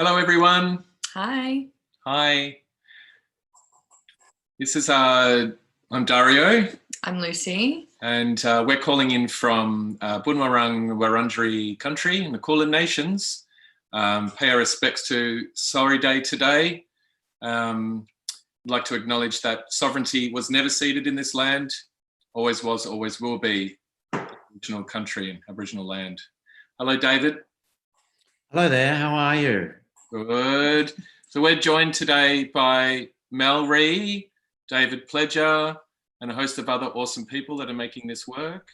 Hello, everyone. Hi. Hi. This is, I'm Dario. I'm Lucie. And we're calling in from Bunwarang Wurundjeri country in the Kulin Nations. Pay our respects to Sorry Day today. I'd like to acknowledge that sovereignty was never ceded in this land, always was, always will be Aboriginal country and Aboriginal land. Hello, David. Hello there, how are you? Good. So we're joined today by Mel Ree, David Pledger, and a host of other awesome people that are making this work.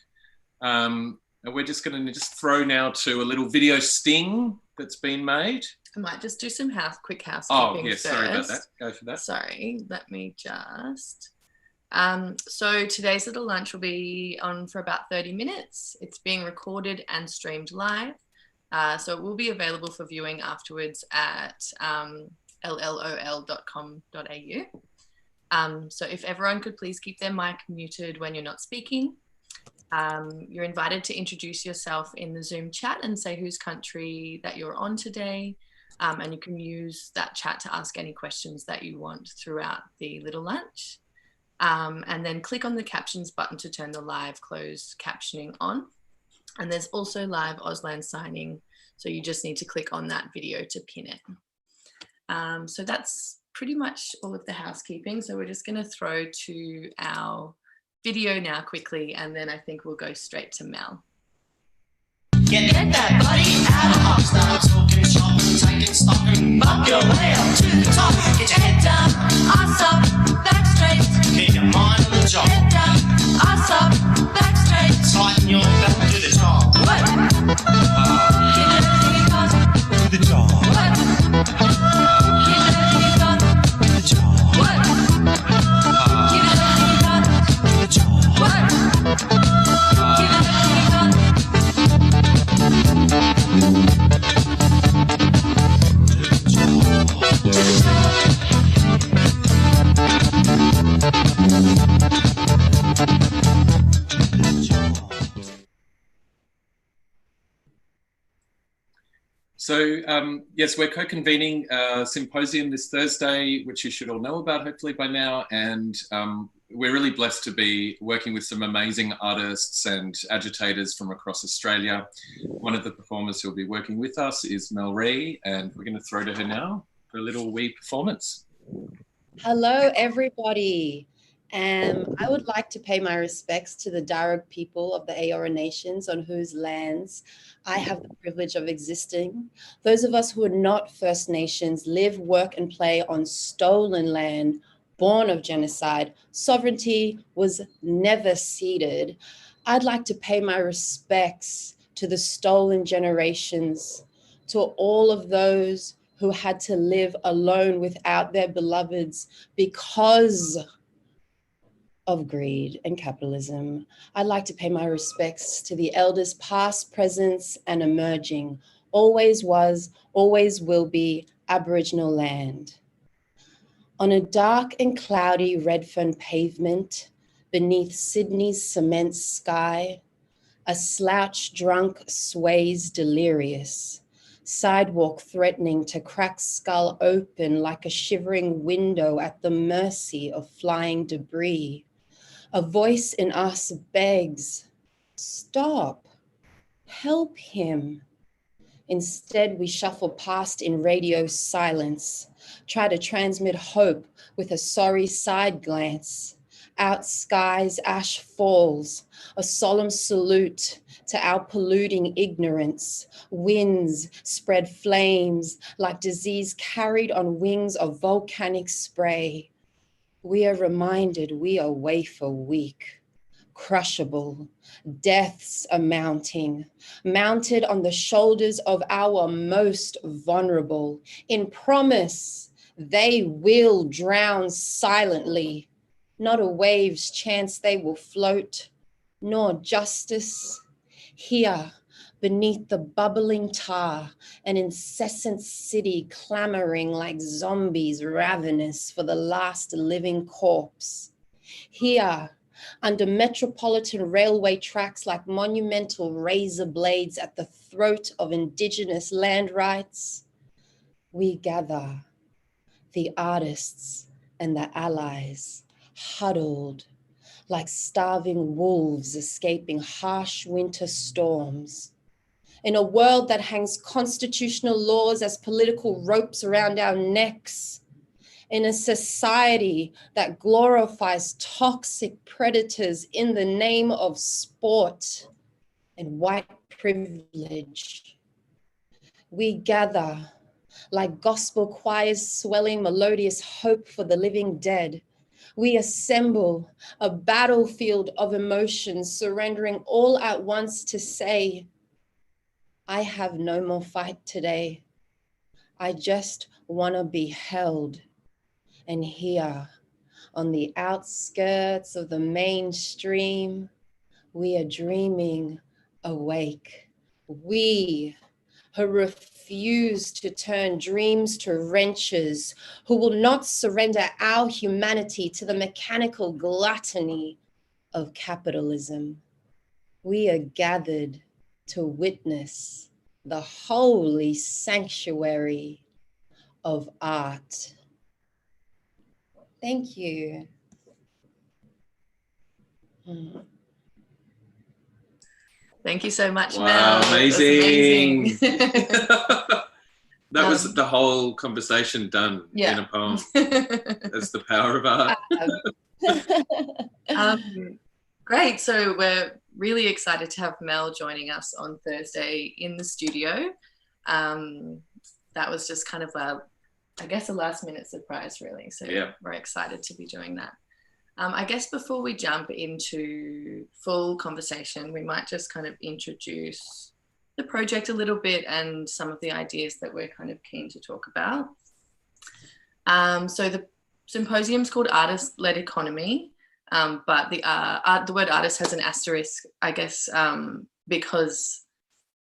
And we're just going to throw now to a little video sting that's been made. I might just do some quick housekeeping. Oh, yes, first. sorry about that. Go for that. Sorry, let me just. So today's little lunch will be on for about 30 minutes. It's being recorded and streamed live. So it will be available for viewing afterwards at llol.com.au. So if everyone could please keep their mic muted when you're not speaking. You're invited to introduce yourself in the Zoom chat and say whose country that you're on today. And you can use that chat to ask any questions that you want throughout the little lunch. And then click on the captions button to turn the live closed captioning on. And there's also live Auslan signing. So you just need to click on that video to pin it. So that's pretty much all of the housekeeping. So we're just going to throw to our video now quickly, and then I think we'll go straight to Mel. Get that body out of Oxnard, talking shop, taking stock and bump your way up to the top. Get your head down, ass up, back straight. Keep your mind on the job. Head down, ass up, back straight. Tighten your belt to the top. What? Give everything you got. To the job. What? Give everything you got. To the job. What? Give everything you got. To the job. What? Give everything you got. So yes, we're co-convening a symposium this Thursday, which you should all know about hopefully by now. And we're really blessed to be working with some amazing artists and agitators from across Australia. One of the performers who'll be working with us is Mel Ree, and we're going to throw to her now for a little wee performance. Hello, everybody. I would like to pay my respects to the Darug people of the Eora Nations on whose lands I have the privilege of existing. Those of us who are not First Nations live, work, and play on stolen land, born of genocide. Sovereignty was never ceded. I'd like to pay my respects to the stolen generations, to all of those who had to live alone without their beloveds because of greed and capitalism. I'd like to pay my respects to the elders past, present, and emerging. Always was, always will be Aboriginal land. On a dark and cloudy Redfern pavement, beneath Sydney's cement sky, a slouch drunk sways delirious, sidewalk threatening to crack skull open like a shivering window at the mercy of flying debris. A voice in us begs, stop, help him. Instead, we shuffle past in radio silence, try to transmit hope with a sorry side glance. Out skies, ash falls, a solemn salute to our polluting ignorance. Winds spread flames like disease carried on wings of volcanic spray. We are reminded we are wafer weak, crushable. Deaths are mounting, mounted on the shoulders of our most vulnerable. In promise, they will drown silently. Not a wave's chance they will float, nor justice. Here, beneath the bubbling tar, an incessant city clamoring like zombies ravenous for the last living corpse. Here, under metropolitan railway tracks like monumental razor blades at the throat of Indigenous land rights, we gather, the artists and the allies, huddled like starving wolves escaping harsh winter storms. In a world that hangs constitutional laws as political ropes around our necks, in a society that glorifies toxic predators in the name of sport and white privilege, we gather like gospel choirs swelling melodious hope for the living dead. We assemble a battlefield of emotions, surrendering all at once to say, I have no more fight today. I just want to be held. And here, on the outskirts of the mainstream, we are dreaming awake. We who refuse to turn dreams to wrenches, who will not surrender our humanity to the mechanical gluttony of capitalism. We are gathered to witness the holy sanctuary of art. Thank you. Thank you so much, Wow, Mel. amazing. That That was the whole conversation done in a poem. That's the power of art. Great. So we're really excited to have Mel joining us on Thursday in the studio. That was just kind of I guess a last minute surprise, really. So we're excited to be doing that. I guess before we jump into full conversation, we might just kind of introduce the project a little bit and some of the ideas that we're kind of keen to talk about. So the symposium's called Artist Led Economy, but the word artist has an asterisk, I guess, because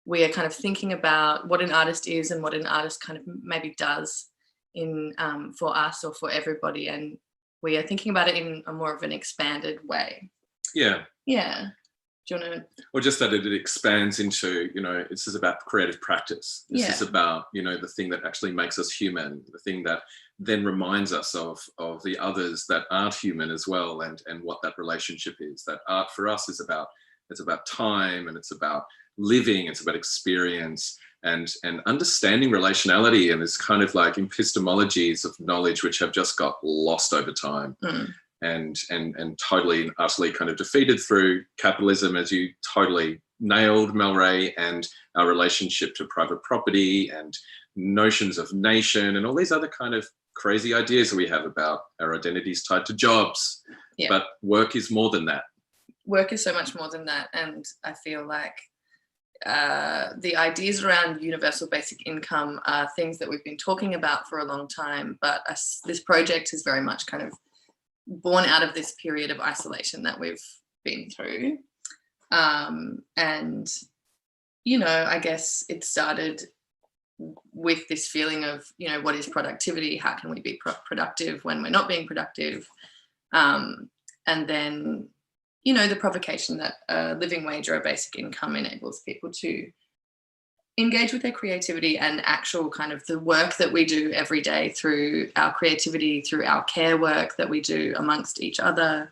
we are kind of thinking about what an artist is and what an artist kind of maybe does in for us or for everybody, and we are thinking about it in a more of an expanded way. Yeah. Do you want to? Or just that it expands into, this is about creative practice. This is about, the thing that actually makes us human, the thing that then reminds us of the others that aren't human as well, and what that relationship is. That art for us is about, it's about time, and it's about living, it's about experience, and understanding relationality, and this kind of like epistemologies of knowledge which have just got lost over time. And totally and utterly kind of defeated through capitalism, as you totally nailed, Mel Ray, and our relationship to private property and notions of nation and all these other kind of crazy ideas that we have about our identities tied to jobs. But work is more than that. Work is so much more than that. And I feel like the ideas around universal basic income are things that we've been talking about for a long time, but this project is very much kind of born out of this period of isolation that we've been through. And, I guess it started with this feeling of, what is productivity? How can we be productive when we're not being productive? And then, the provocation that a living wage or a basic income enables people to engage with their creativity and actual kind of the work that we do every day through our creativity, through our care work that we do amongst each other,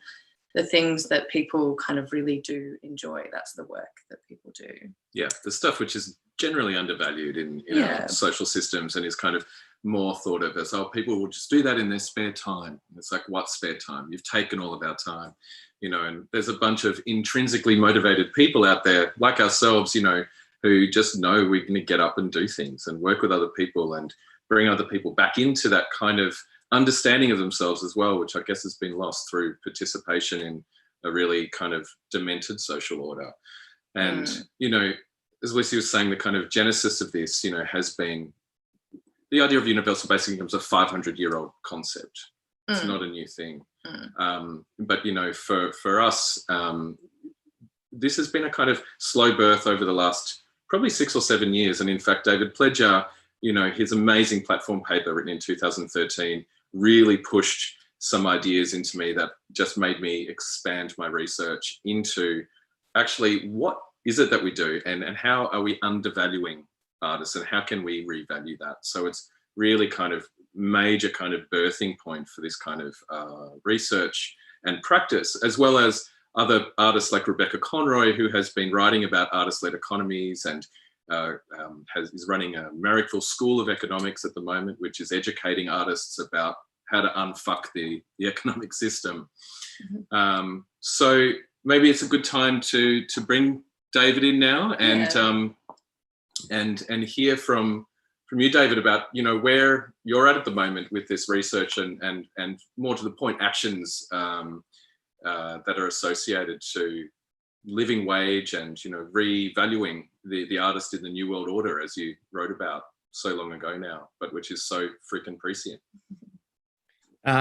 the things that people kind of really do enjoy. That's the work that people do. Yeah, the stuff which is generally undervalued in our social systems and is kind of more thought of as, people will just do that in their spare time. And it's like, what spare time? You've taken all of our time, and there's a bunch of intrinsically motivated people out there like ourselves, who just know we're going to get up and do things and work with other people and bring other people back into that kind of understanding of themselves as well, which I guess has been lost through participation in a really kind of demented social order. And, as Lucie was saying, the kind of genesis of this, has been the idea of universal basic income is a 500-year-old concept. It's not a new thing. But, for us, this has been a kind of slow birth over the last probably 6 or 7 years. And in fact, David Pledger, his amazing platform paper written in 2013 really pushed some ideas into me that just made me expand my research into actually what is it that we do and how are we undervaluing artists and how can we revalue that? So it's really kind of major kind of birthing point for this kind of research and practice, as well as other artists like Rebecca Conroy, who has been writing about artist-led economies and is running a Merrickville School of Economics at the moment, which is educating artists about how to unfuck the economic system. Mm-hmm. So maybe it's a good time to bring David in now and hear from you, David, about, you know, where you're at the moment with this research and more to the point, actions that are associated to living wage and, you know, revaluing the artist in the New World Order, as you wrote about so long ago now, but which is so freaking prescient.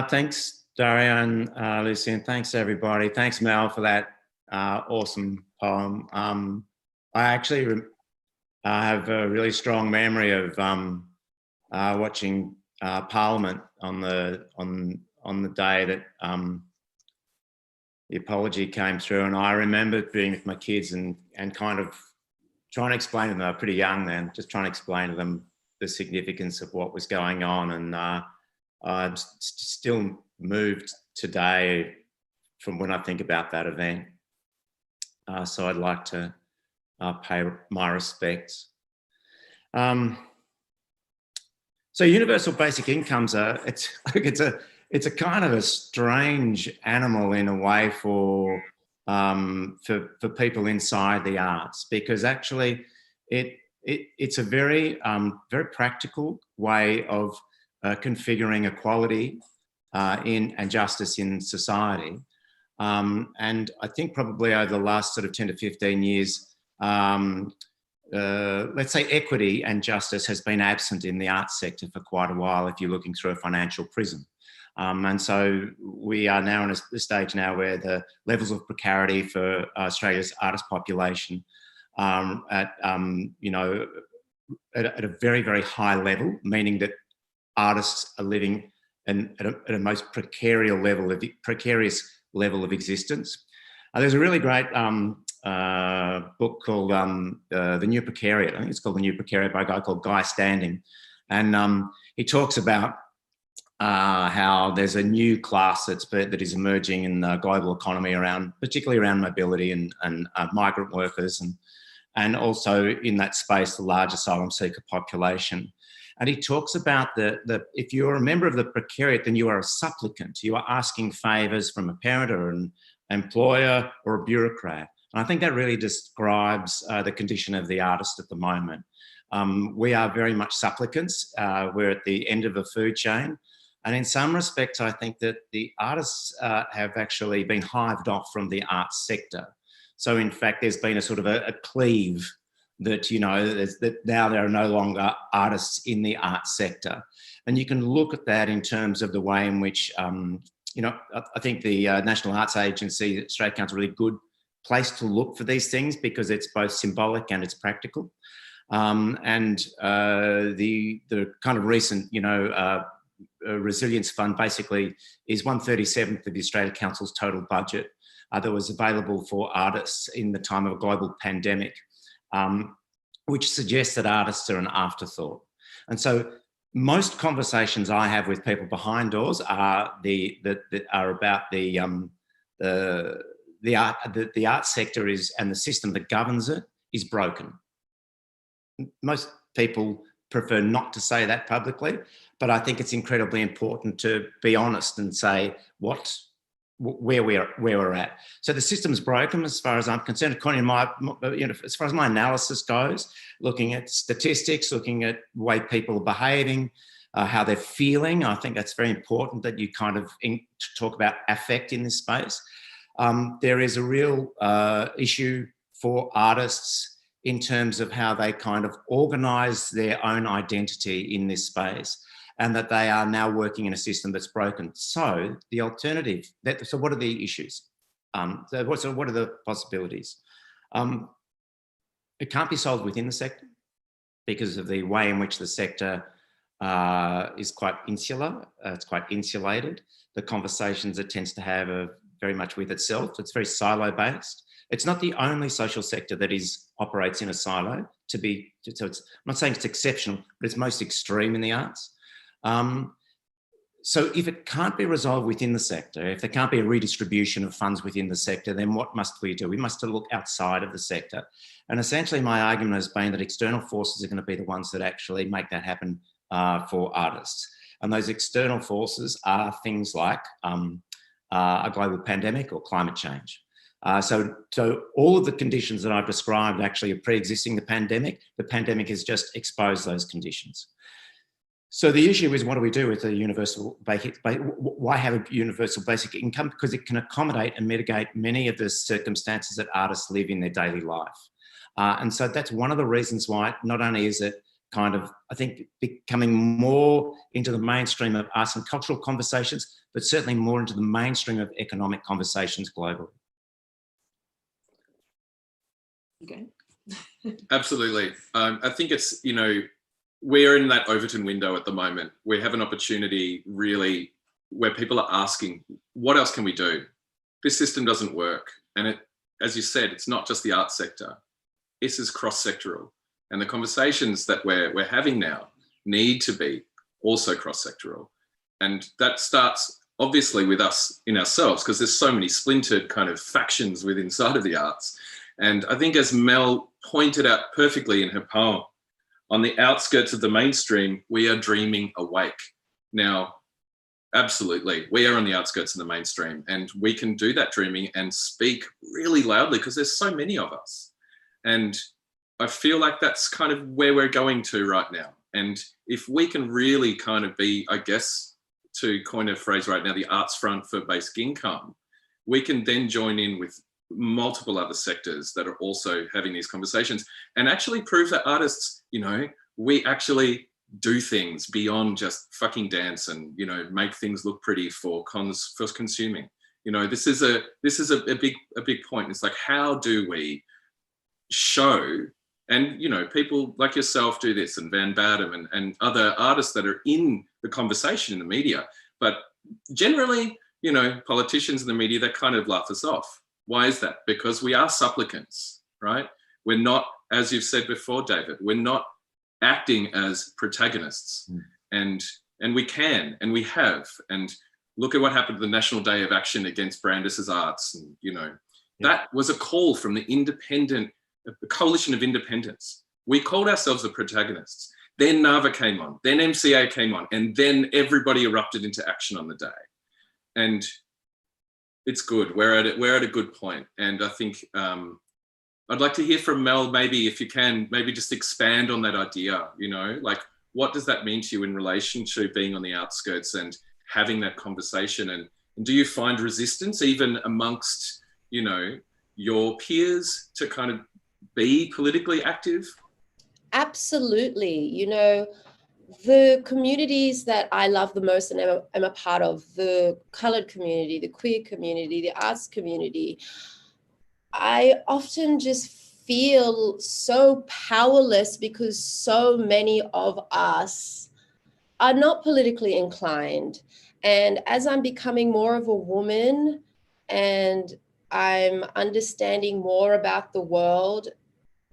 Thanks, Dario and Lucie, and thanks everybody. Thanks, Mel, for that awesome poem. I actually have a really strong memory of watching Parliament on the day that the apology came through, and I remember being with my kids and kind of trying to explain to them. They were pretty young then, just trying to explain to them the significance of what was going on, and I'm still moved today from when I think about that event. So I'd like to pay my respects. So universal basic income's it's a kind of a strange animal in a way for people inside the arts, because actually it's a very very practical way of configuring equality and justice in society. And I think probably over the last sort of 10 to 15 years, let's say equity and justice has been absent in the arts sector for quite a while if you're looking through a financial prism. And so we are now in a stage now where the levels of precarity for Australia's artist population at a very, very high level, meaning that artists are living at a most precarious level of existence. There's a really great book called The New Precariat. I think it's called The New Precariat by a guy called Guy Standing. And he talks about how there's a new class that is emerging in the global economy particularly around mobility and migrant workers and also in that space, the large asylum seeker population. And he talks about if you're a member of the precariat, then you are a supplicant. You are asking favours from a parent or an employer or a bureaucrat. And I think that really describes the condition of the artist at the moment. We are very much supplicants. We're at the end of the food chain. And in some respects, I think that the artists have actually been hived off from the arts sector. So in fact, there's been a sort of a cleave that, you know, that now there are no longer artists in the arts sector. And you can look at that in terms of the way in which, you know, I think the National Arts Agency, Australia Council, is a really good place to look for these things because it's both symbolic and it's practical. And the kind of recent, you know, resilience fund basically is 1/37th of the Australia Council's total budget that was available for artists in the time of a global pandemic, which suggests that artists are an afterthought. And so most conversations I have with people behind doors are about the art sector and the system that governs it is broken. Most people prefer not to say that publicly, but I think it's incredibly important to be honest and say where we're at. So the system's broken as far as I'm concerned, according to as far as my analysis goes, looking at statistics, looking at the way people are behaving, how they're feeling. I think that's very important that you kind of talk about affect in this space. There is a real issue for artists in terms of how they kind of organise their own identity in this space, and that they are now working in a system that's broken. So the alternative, so what are the issues? So what are the possibilities? It can't be solved within the sector because of the way in which the sector is quite insular, it's quite insulated. The conversations it tends to have are very much with itself. It's very silo-based. It's not the only social sector that operates in a silo. So I'm not saying it's exceptional, but it's most extreme in the arts. So if it can't be resolved within the sector, if there can't be a redistribution of funds within the sector, then what must we do? We must look outside of the sector. And essentially my argument has been that external forces are going to be the ones that actually make that happen for artists. And those external forces are things like a global pandemic or climate change. So all of the conditions that I've described actually are pre-existing the pandemic. The pandemic has just exposed those conditions. So the issue is, what do we do with a universal basic? Why have a universal basic income? Because it can accommodate and mitigate many of the circumstances that artists live in their daily life. And so that's one of the reasons why not only is it kind of, I think, becoming more into the mainstream of arts and cultural conversations, but certainly more into the mainstream of economic conversations globally. Okay. Absolutely. I think it's, you know, we're in that Overton window at the moment. We have an opportunity really where people are asking, what else can we do? This system doesn't work. And it, as you said, it's not just the arts sector. This is cross-sectoral. And the conversations that we're having now need to be also cross-sectoral. And that starts obviously with us in ourselves, because there's so many splintered kind of factions within inside of the arts. And I think, as Mel pointed out perfectly in her poem, on the outskirts of the mainstream, we are dreaming awake. Now, absolutely, we are on the outskirts of the mainstream, and we can do that dreaming and speak really loudly because there's so many of us. And I feel like that's kind of where we're going to right now. And if we can really kind of be, I guess, to coin a phrase right now, the arts front for basic income, we can then join in with multiple other sectors that are also having these conversations and actually prove that artists, you know, we actually do things beyond just fucking dance and, you know, make things look pretty for consuming. You know, this is a big point. It's like, how do we show, and, you know, people like yourself do this, and Van Badham and other artists that are in the conversation in the media, but generally, you know, politicians in the media, that kind of laugh us off. Why is that? Because we are supplicants, right? We're not, as you've said before, David, we're not acting as protagonists. And we can, and we have. And look at what happened to the National Day of Action against Brandis's Arts. And, you know, that was a call from the coalition of independents. We called ourselves the protagonists. Then NAVA came on, then MCA came on, and then everybody erupted into action on the day. And it's good. We're at a good point. And I think I'd like to hear from Mel, maybe if you can, maybe just expand on that idea, you know, like, what does that mean to you in relation to being on the outskirts and having that conversation? And do you find resistance even amongst, you know, your peers to kind of be politically active? Absolutely. You know, the communities that I love the most and am a part of, the colored community, the queer community, the arts community, I often just feel so powerless because so many of us are not politically inclined. And as I'm becoming more of a woman and I'm understanding more about the world,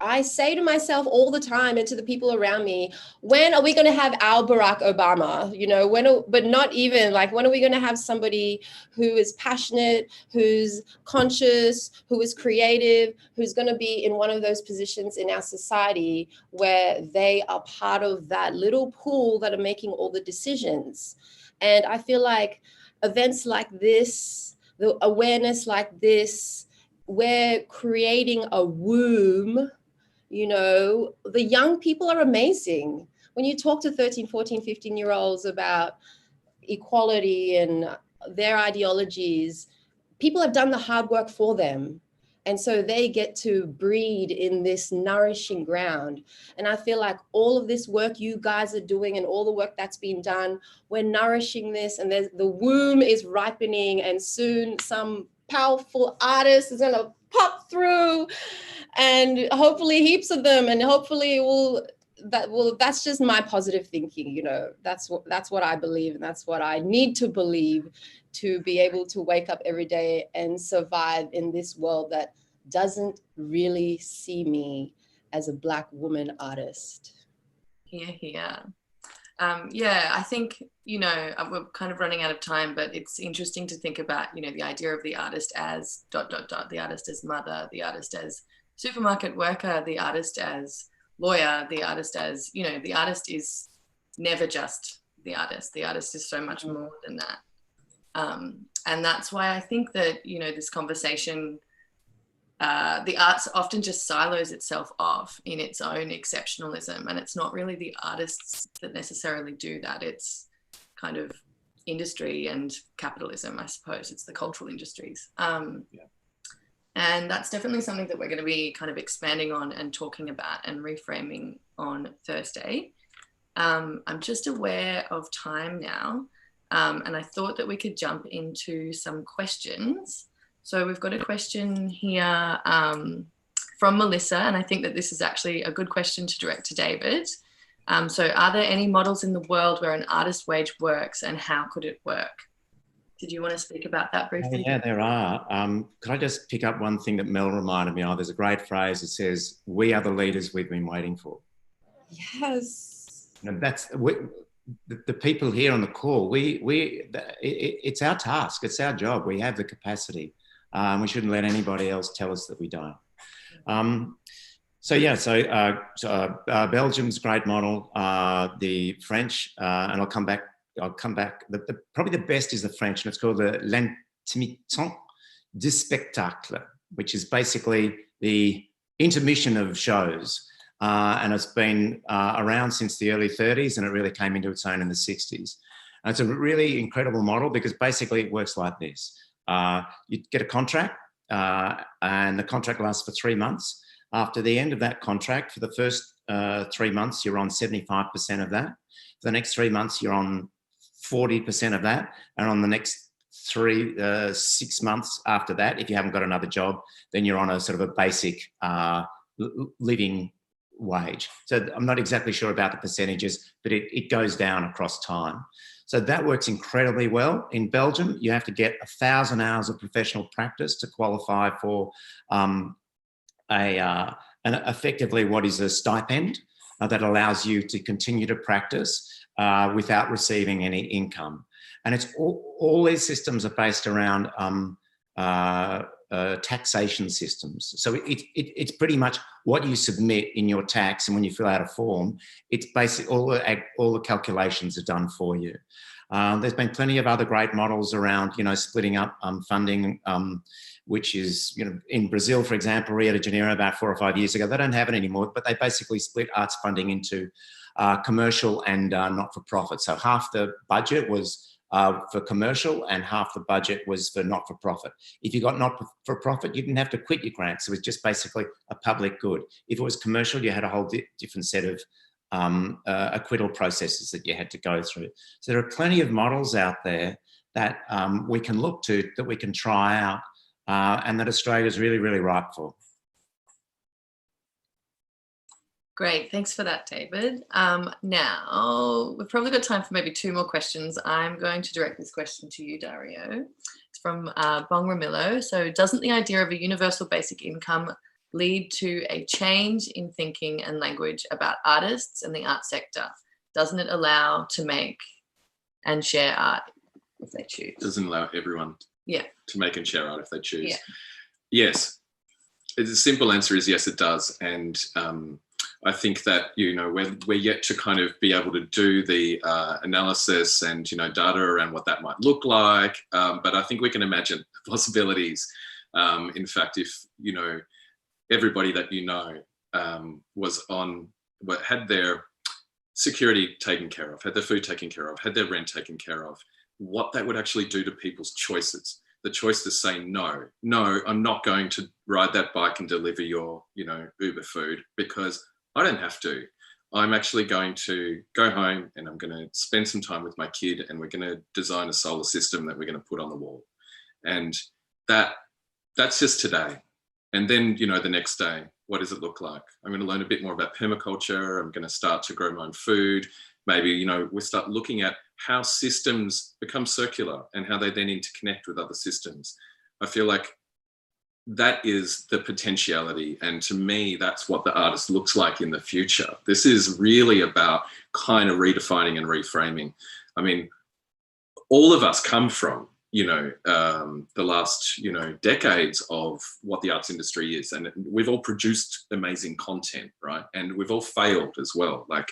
I say to myself all the time and to the people around me, when are we going to have our Barack Obama? You know, but not even like, when are we going to have somebody who is passionate, who's conscious, who is creative, who's going to be in one of those positions in our society where they are part of that little pool that are making all the decisions? And I feel like events like this, the awareness like this, we're creating a womb. You know, the young people are amazing. When you talk to 13, 14, 15-year-olds about equality and their ideologies, people have done the hard work for them. And so they get to breed in this nourishing ground. And I feel like all of this work you guys are doing and all the work that's been done, we're nourishing this, and the womb is ripening, and soon some powerful artist is going to pop through, and hopefully heaps of them, and hopefully that's just my positive thinking. You know, that's what I believe, and that's what I need to believe to be able to wake up every day and survive in this world that doesn't really see me as a Black woman artist. Here. Yeah, I think, you know, we're kind of running out of time, but it's interesting to think about, you know, the idea of the artist as ... the artist as mother, the artist as supermarket worker, the artist as lawyer, the artist as, you know, the artist is never just the artist. The artist is so much more than that. And that's why I think that, you know, this conversation, the arts often just silos itself off in its own exceptionalism, and it's not really the artists that necessarily do that. It's kind of industry and capitalism, I suppose. It's the cultural industries. And that's definitely something that we're going to be kind of expanding on and talking about and reframing on Thursday. I'm just aware of time now, and I thought that we could jump into some questions. So we've got a question here from Melissa, and I think that this is actually a good question to direct to David. So are there any models in the world where an artist wage works, and how could it work? Did you want to speak about that briefly? Yeah, there are. Could I just pick up one thing that Mel reminded me of? There's a great phrase that says, "We are the leaders we've been waiting for." Yes. And that's the people here on the call. It's our task. It's our job. We have the capacity. We shouldn't let anybody else tell us that we don't. Belgium's a great model. The French, and I'll come back. Probably the best is the French, and it's called the l'intermittent du spectacle, which is basically the intermission of shows. And it's been around since the early 30s, and it really came into its own in the 60s. And it's a really incredible model because basically it works like this. You get a contract, and the contract lasts for 3 months. After the end of that contract, for the first 3 months, you're on 75% of that. For the next 3 months, you're on 40% of that. And on the next 6 months after that, if you haven't got another job, then you're on a sort of a basic living wage. So I'm not exactly sure about the percentages, but it goes down across time. So that works incredibly well. In Belgium, you have to get 1,000 hours of professional practice to qualify for effectively what is a stipend that allows you to continue to practice without receiving any income. And it's all these systems are based around taxation systems. So it's pretty much what you submit in your tax, and when you fill out a form, it's basically all the calculations are done for you. There's been plenty of other great models around, you know, splitting up funding, which is, you know, in Brazil, for example, Rio de Janeiro about 4 or 5 years ago. They don't have it anymore, but they basically split arts funding into commercial and not-for-profit. So half the budget was for commercial and half the budget was for not-for-profit. If you got not-for-profit, you didn't have to quit your grant. So it was just basically a public good. If it was commercial, you had a whole different set of acquittal processes that you had to go through. So there are plenty of models out there that we can look to, that we can try out, and that Australia is really, really ripe for. Great, thanks for that, David. Now, we've probably got time for maybe 2 more questions. I'm going to direct this question to you, Dario. It's from Bong Ramillo. So doesn't the idea of a universal basic income lead to a change in thinking and language about artists and the art sector? Doesn't it allow to make and share art if they choose? Doesn't allow everyone to make and share art if they choose. Yeah. Yes. The simple answer is yes, it does. And I think that, you know, we're yet to kind of be able to do the analysis and, you know, data around what that might look like. But I think we can imagine possibilities. In fact, if, you know, everybody that you know had their security taken care of, had their food taken care of, had their rent taken care of, what that would actually do to people's choices. The choice to say, no, I'm not going to ride that bike and deliver your, you know, Uber food because I don't have to. I'm actually going to go home and I'm going to spend some time with my kid, and we're going to design a solar system that we're going to put on the wall. And that's just today. And then, you know, the next day, what does it look like? I'm going to learn a bit more about permaculture. I'm going to start to grow my own food. Maybe, you know, we start looking at how systems become circular and how they then interconnect with other systems. I feel like that is the potentiality. And to me, that's what the artist looks like in the future. This is really about kind of redefining and reframing. I mean, all of us come from, the last, decades of what the arts industry is. And we've all produced amazing content, right? And we've all failed as well. Like,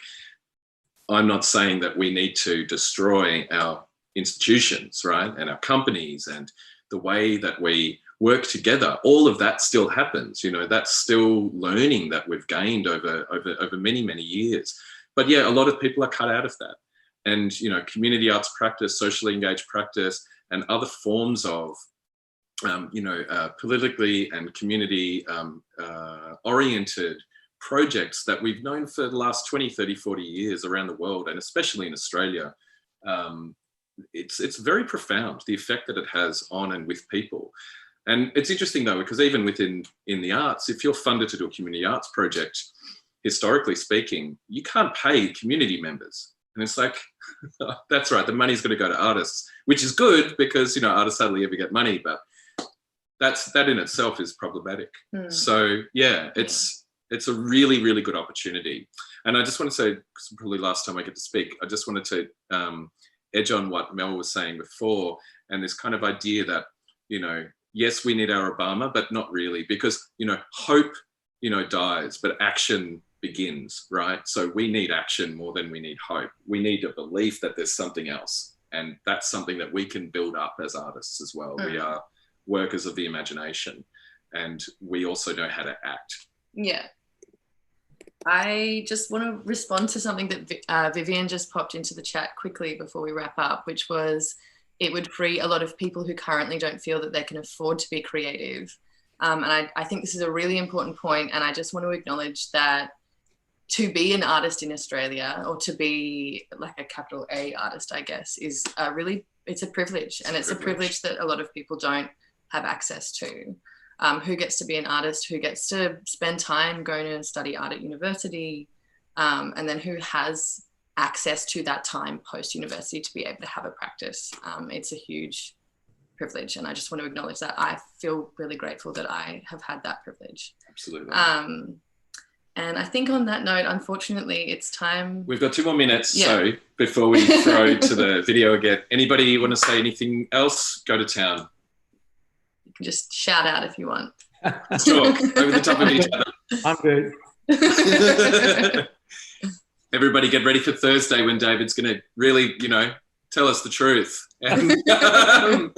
I'm not saying that we need to destroy our institutions, right? And our companies and the way that we work together. All of that still happens. That's still learning that we've gained over many, many years. But yeah, a lot of people are cut out of that. And, community arts practice, socially engaged practice, and other forms of, politically and community oriented projects that we've known for the last 20, 30, 40 years around the world, and especially in Australia. It's very profound, the effect that it has on and with people. And it's interesting though, because even in the arts, if you're funded to do a community arts project, historically speaking, you can't pay community members. And it's like, that's right, the money's going to go to artists, which is good because, artists hardly ever get money, but that in itself is problematic. So yeah, it's a really, really good opportunity. And I just want to say, because probably last time I get to speak, I just wanted to edge on what Mel was saying before, and this kind of idea that, yes, we need our Obama, but not really, because, hope, dies, but action begins, right? So we need action more than we need hope. We need a belief that there's something else. And that's something that we can build up as artists as well. We are workers of the imagination, and we also know how to act. Yeah. I just want to respond to something that Vivian just popped into the chat quickly before we wrap up, which was it would free a lot of people who currently don't feel that they can afford to be creative. And I think this is a really important point, and I just want to acknowledge that to be an artist in Australia, or to be like a capital A artist, I guess, is it's a privilege, and it's a privilege that a lot of people don't have access to. Who gets to be an artist, who gets to spend time going to study art at university, and then who has access to that time post-university to be able to have a practice. It's a huge privilege, and I just want to acknowledge that. I feel really grateful that I have had that privilege. Absolutely. And I think on that note, unfortunately, it's time. We've got 2 more minutes, so before we throw to the video again, anybody want to say anything else? Go to town. You can just shout out if you want. Talk over the top of each other. I'm good. Everybody get ready for Thursday when David's going to really, tell us the truth. And, I'm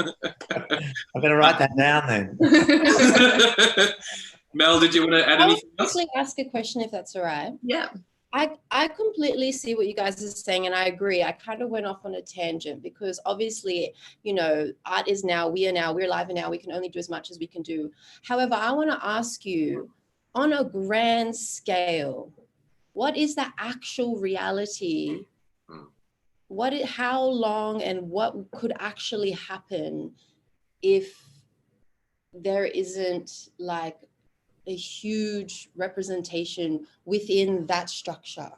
going to write that down then. Mel, did you want to add anything else? I'll ask a question if that's all right. Yeah. I completely see what you guys are saying, and I agree. I kind of went off on a tangent because obviously, art is now, we're alive and now, we can only do as much as we can do. However, I want to ask you, on a grand scale, what is the actual reality? How long and what could actually happen if there isn't like a huge representation within that structure?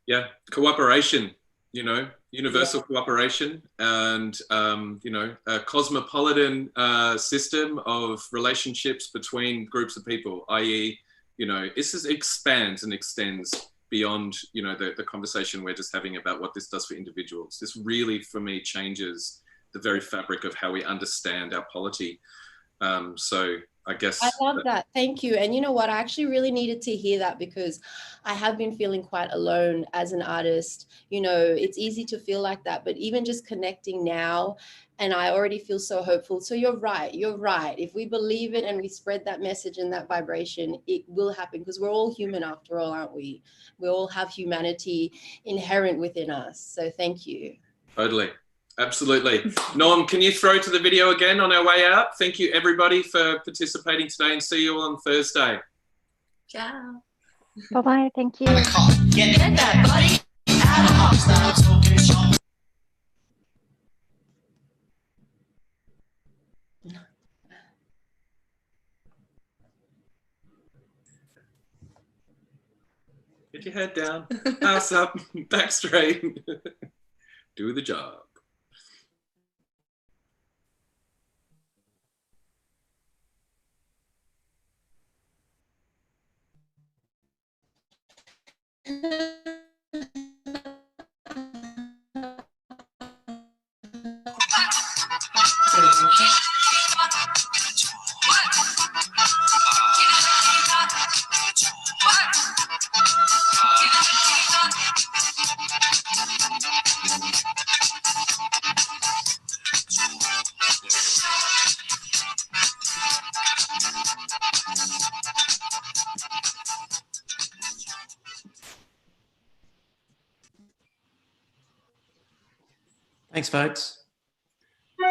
Yeah, cooperation, universal cooperation, and a cosmopolitan system of relationships between groups of people, i.e., this expands and extends beyond the conversation we're just having about what this does for individuals. This really, for me, changes the very fabric of how we understand our polity. So I guess I love that. Thank you. And you know what? I actually really needed to hear that because I have been feeling quite alone as an artist. It's easy to feel like that, but even just connecting now, and I already feel so hopeful. So you're right. If we believe it and we spread that message and that vibration, it will happen, because we're all human after all, aren't we? We all have humanity inherent within us. So thank you. Totally. Absolutely. Norm, can you throw to the video again on our way out? Thank you, everybody, for participating today, and see you all on Thursday. Ciao. Bye-bye. Thank you. Get that body out of box, start talking shop. Get your head down, ass up, back straight. Do the job. Thanks, folks.